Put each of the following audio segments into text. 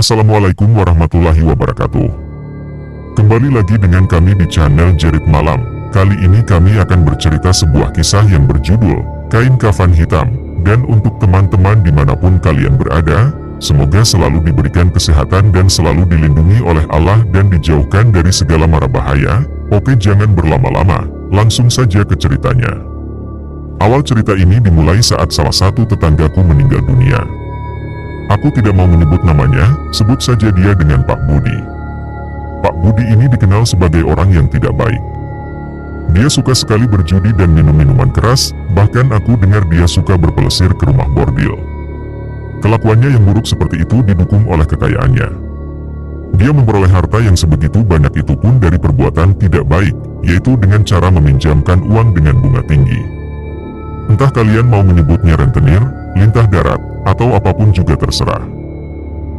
Assalamualaikum warahmatullahi wabarakatuh. Kembali lagi dengan kami di channel Jerit Malam. Kali ini kami akan bercerita sebuah kisah yang berjudul Kain Kafan Hitam. Dan untuk teman-teman dimanapun kalian berada, semoga selalu diberikan kesehatan dan selalu dilindungi oleh Allah dan dijauhkan dari segala mara bahaya. Oke, jangan berlama-lama, langsung saja ke ceritanya. Awal cerita ini dimulai saat salah satu tetanggaku meninggal dunia. Aku tidak mau menyebut namanya, sebut saja dia dengan Pak Budi. Pak Budi ini dikenal sebagai orang yang tidak baik. Dia suka sekali berjudi dan minum minuman keras, bahkan aku dengar dia suka berpelesir ke rumah bordil. Kelakuannya yang buruk seperti itu didukung oleh kekayaannya. Dia memperoleh harta yang sebegitu banyak itu pun dari perbuatan tidak baik, yaitu dengan cara meminjamkan uang dengan bunga tinggi. Entah kalian mau menyebutnya rentenir, lintah darat, atau apapun juga terserah.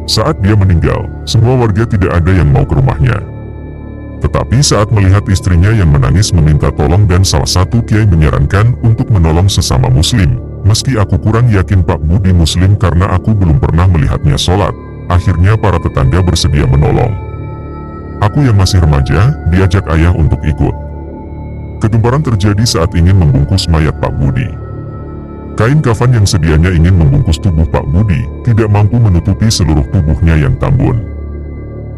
Saat dia meninggal, semua warga tidak ada yang mau ke rumahnya. Tetapi saat melihat istrinya yang menangis meminta tolong dan salah satu kiai menyarankan untuk menolong sesama muslim, meski aku kurang yakin Pak Budi muslim karena aku belum pernah melihatnya sholat, akhirnya para tetangga bersedia menolong. Aku yang masih remaja, diajak ayah untuk ikut. Kegemparan terjadi saat ingin membungkus mayat Pak Budi. Kain kafan yang sedianya ingin membungkus tubuh Pak Budi, tidak mampu menutupi seluruh tubuhnya yang tambun.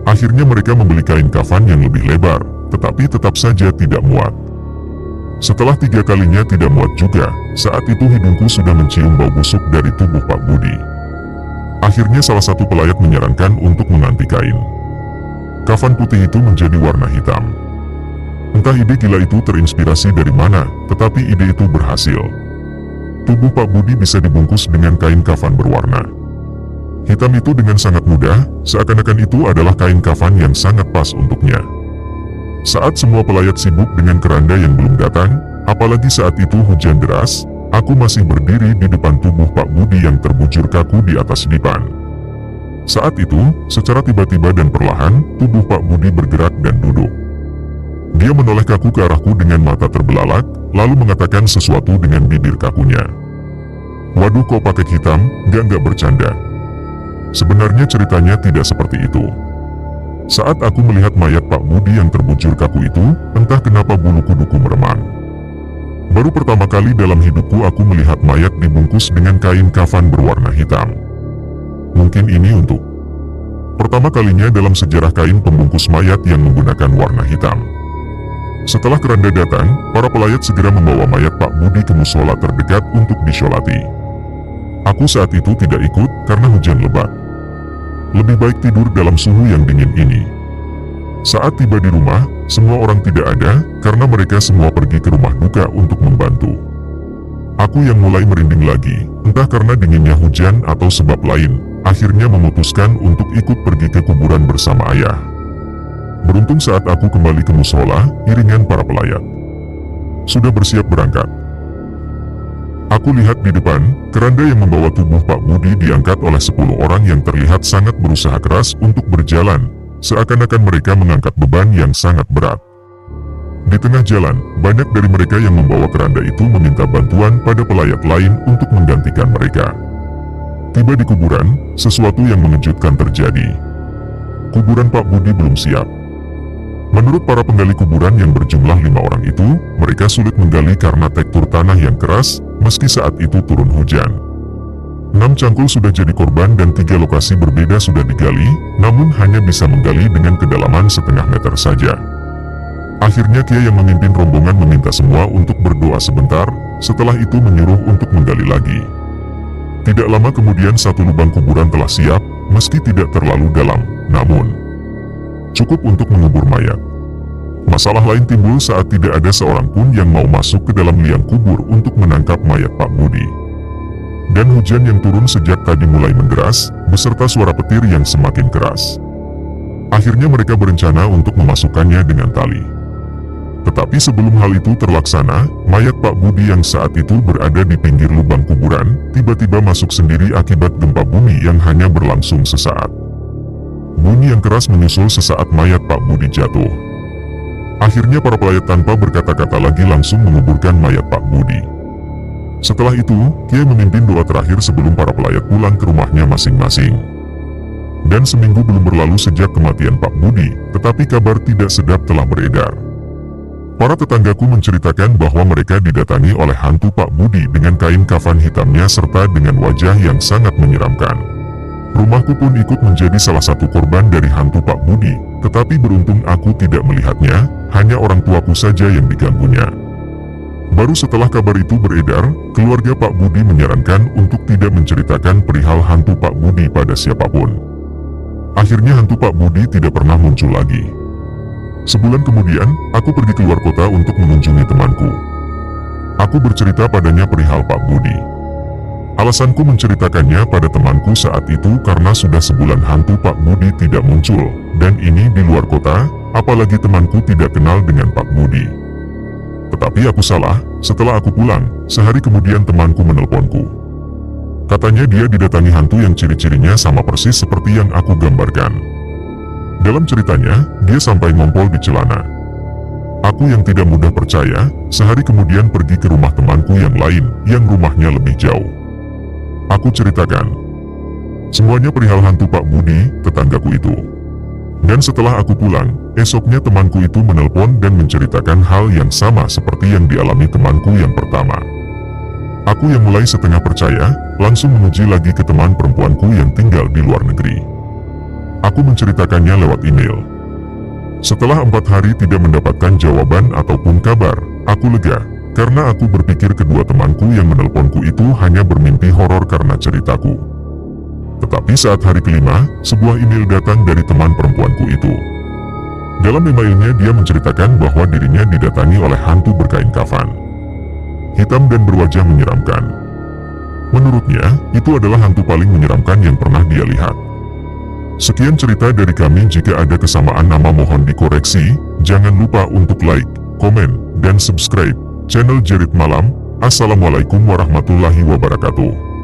Akhirnya mereka membeli kain kafan yang lebih lebar, tetapi tetap saja tidak muat. Setelah 3 kalinya tidak muat juga, saat itu hidungku sudah mencium bau busuk dari tubuh Pak Budi. Akhirnya salah satu pelayat menyarankan untuk mengganti kain. Kafan putih itu menjadi warna hitam. Entah ide gila itu terinspirasi dari mana, tetapi ide itu berhasil. Tubuh Pak Budi bisa dibungkus dengan kain kafan berwarna hitam itu dengan sangat mudah, seakan-akan itu adalah kain kafan yang sangat pas untuknya. Saat semua pelayat sibuk dengan keranda yang belum datang, apalagi saat itu hujan deras, aku masih berdiri di depan tubuh Pak Budi yang terbujur kaku di atas dipan. Saat itu, secara tiba-tiba dan perlahan, tubuh Pak Budi bergerak dan duduk. Dia menoleh kaku ke arahku dengan mata terbelalak, lalu mengatakan sesuatu dengan bibir kakunya. Waduh, kok pakai hitam, nggak bercanda. Sebenarnya ceritanya tidak seperti itu. Saat aku melihat mayat Pak Budi yang terbujur kaku itu, entah kenapa bulu kuduku meremang. Baru pertama kali dalam hidupku aku melihat mayat dibungkus dengan kain kafan berwarna hitam. Mungkin ini untuk pertama kalinya dalam sejarah kain pembungkus mayat yang menggunakan warna hitam. Setelah keranda datang, para pelayat segera membawa mayat Pak Budi ke musola terdekat untuk disolati. Aku saat itu tidak ikut karena hujan lebat. Lebih baik tidur dalam suhu yang dingin ini. Saat tiba di rumah, semua orang tidak ada karena mereka semua pergi ke rumah duka untuk membantu. Aku yang mulai merinding lagi, entah karena dinginnya hujan atau sebab lain, akhirnya memutuskan untuk ikut pergi ke kuburan bersama ayah. Beruntung saat aku kembali ke musola, iringan para pelayat sudah bersiap berangkat. Aku lihat di depan, keranda yang membawa tubuh Pak Budi diangkat oleh 10 orang yang terlihat sangat berusaha keras untuk berjalan, seakan-akan mereka mengangkat beban yang sangat berat. Di tengah jalan, banyak dari mereka yang membawa keranda itu meminta bantuan pada pelayat lain untuk menggantikan mereka. Tiba di kuburan, sesuatu yang mengejutkan terjadi. Kuburan Pak Budi belum siap. Menurut para penggali kuburan yang berjumlah 5 orang itu, mereka sulit menggali karena tekstur tanah yang keras, meski saat itu turun hujan. 6 cangkul sudah jadi korban dan 3 lokasi berbeda sudah digali, namun hanya bisa menggali dengan kedalaman setengah meter saja. Akhirnya kiai yang memimpin rombongan meminta semua untuk berdoa sebentar, setelah itu menyuruh untuk menggali lagi. Tidak lama kemudian satu lubang kuburan telah siap, meski tidak terlalu dalam, namun cukup untuk mengubur mayat. Masalah lain timbul saat tidak ada seorang pun yang mau masuk ke dalam liang kubur untuk menangkap mayat Pak Budi. Dan hujan yang turun sejak tadi mulai menderas, beserta suara petir yang semakin keras. Akhirnya mereka berencana untuk memasukkannya dengan tali. Tetapi sebelum hal itu terlaksana, mayat Pak Budi yang saat itu berada di pinggir lubang kuburan, tiba-tiba masuk sendiri akibat gempa bumi yang hanya berlangsung sesaat. Bunyi yang keras menyusul sesaat mayat Pak Budi jatuh. Akhirnya para pelayat tanpa berkata-kata lagi langsung menguburkan mayat Pak Budi. Setelah itu, Kiai memimpin doa terakhir sebelum para pelayat pulang ke rumahnya masing-masing. Dan seminggu belum berlalu sejak kematian Pak Budi, tetapi kabar tidak sedap telah beredar. Para tetanggaku menceritakan bahwa mereka didatangi oleh hantu Pak Budi dengan kain kafan hitamnya serta dengan wajah yang sangat menyeramkan. Rumahku pun ikut menjadi salah satu korban dari hantu Pak Budi, tetapi beruntung aku tidak melihatnya, hanya orang tuaku saja yang diganggunya. Baru setelah kabar itu beredar, keluarga Pak Budi menyarankan untuk tidak menceritakan perihal hantu Pak Budi pada siapapun. Akhirnya hantu Pak Budi tidak pernah muncul lagi. Sebulan kemudian, aku pergi keluar kota untuk mengunjungi temanku. Aku bercerita padanya perihal Pak Budi. Alasanku menceritakannya pada temanku saat itu karena sudah sebulan hantu Pak Budi tidak muncul, dan ini di luar kota, apalagi temanku tidak kenal dengan Pak Budi. Tetapi aku salah, setelah aku pulang, sehari kemudian temanku menelponku. Katanya dia didatangi hantu yang ciri-cirinya sama persis seperti yang aku gambarkan. Dalam ceritanya, dia sampai ngompol di celana. Aku yang tidak mudah percaya, sehari kemudian pergi ke rumah temanku yang lain, yang rumahnya lebih jauh. Aku ceritakan semuanya perihal hantu Pak Budi, tetanggaku itu. Dan setelah aku pulang, esoknya temanku itu menelpon dan menceritakan hal yang sama seperti yang dialami temanku yang pertama. Aku yang mulai setengah percaya, langsung menguji lagi ke teman perempuanku yang tinggal di luar negeri. Aku menceritakannya lewat email. Setelah 4 hari tidak mendapatkan jawaban ataupun kabar, aku lega, karena aku berpikir kedua temanku yang menelponku itu hanya bermimpi horor karena ceritaku. Tetapi saat hari kelima, sebuah email datang dari teman perempuanku itu. Dalam emailnya dia menceritakan bahwa dirinya didatangi oleh hantu berkain kafan hitam dan berwajah menyeramkan. Menurutnya, itu adalah hantu paling menyeramkan yang pernah dia lihat. Sekian cerita dari kami. Jika ada kesamaan nama mohon dikoreksi. Jangan lupa untuk like, komen, dan subscribe channel Jerit Malam. Assalamualaikum warahmatullahi wabarakatuh.